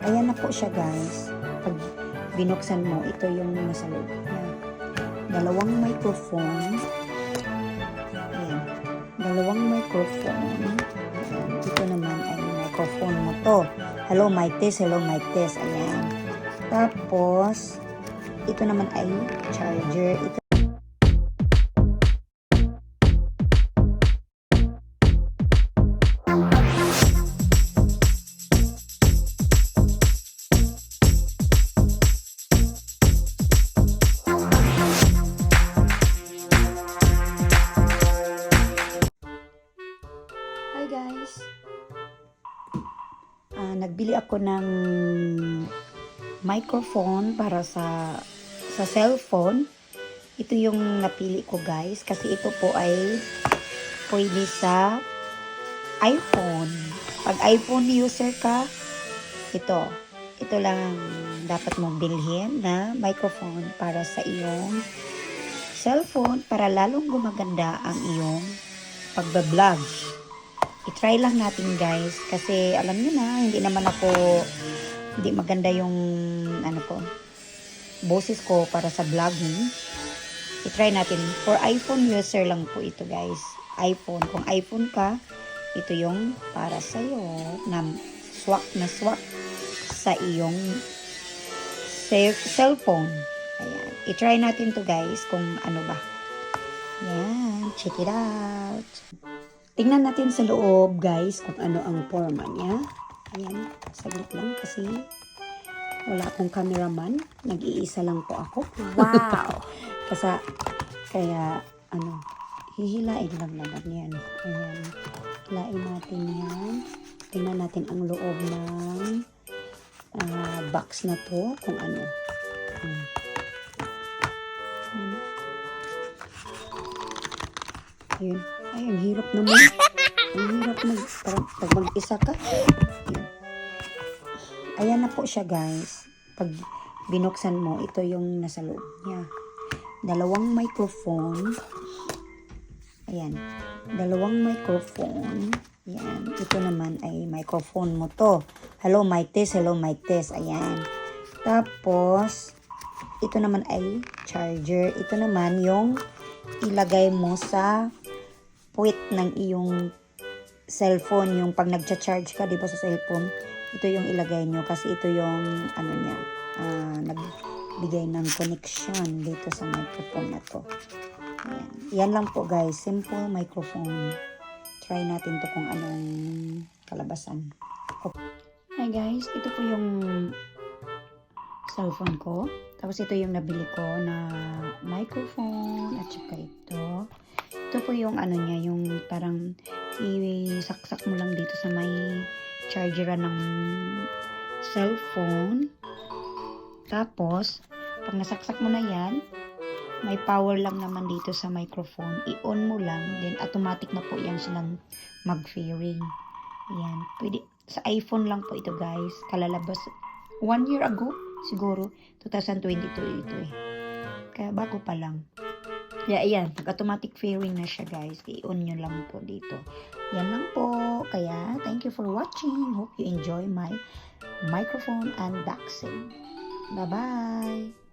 Ayan na po siya guys. Pag binuksan mo, ito yung nasa loob niya. Dalawang microphone. Ayan. Dalawang microphone. Ayan. Ito naman ay microphone mo to. Hello mic test, hello mic test. Ayan. Tapos, ito naman ay charger. Ito Hi guys! Nagbili ako ng microphone para sa cellphone. Ito yung napili ko guys kasi ito po ay pwede sa iPhone. Pag iPhone user ka, ito lang dapat mong bilhin na microphone para sa iyong cellphone para lalong gumaganda ang iyong pagbablog. I-try lang natin guys kasi alam niyo na hindi maganda yung boses ko para sa vlogging. I-try natin. For iPhone user lang po ito guys. iPhone. Kung iPhone ka, ito yung para sa iyo na swak sa iyong cellphone. Ayan. I-try natin to guys kung ano ba. Ayan. Check it out. Tingnan natin sa loob, guys, kung ano ang forma niya. Ayan, saglit lang kasi wala akong cameraman. Nag-iisa lang po ako. Wow! Kaya, hihilain lang naman yan. Ayan, hilain natin yan. Tingnan natin ang loob ng box na to, kung ano. Ayun. Ay, ang hirap naman. Ang hirap pag mag-isa ka. Ayan na po siya guys. Pag binuksan mo, ito yung nasa loob niya. Dalawang microphone. Ayan. Dalawang microphone. Ayan. Ito naman ay microphone mo to. Hello mic test, hello mic test. Ayan. Tapos, ito naman ay charger. Ito naman yung ilagay mo sa puwit ng iyong cellphone, yung pag nagcha-charge ka, di ba sa cellphone, ito yung ilagay nyo kasi ito yung nagbigay ng connection dito sa microphone na to. Ayan. Yan lang po guys, simple microphone. Try natin to kung anong kalabasan. Hi guys, ito po yung cellphone ko. Tapos ito yung nabili ko na microphone at saka ito. Ito po yung niya, yung parang isaksak mo lang dito sa may charger ng cellphone. Tapos, pag nasaksak mo na yan, may power lang naman dito sa microphone. I-on mo lang, then automatic na po yan silang mag-fairing. Ayan. Pwede, sa iPhone lang po ito guys. Kalalabas 1 year ago, siguro 2022 ito eh. Kaya bago pa lang. Kaya ayan, automatic fairing na siya guys. I-on nyo lang po dito. Yan lang po. Kaya thank you for watching. Hope you enjoy my microphone unboxing. Bye-bye!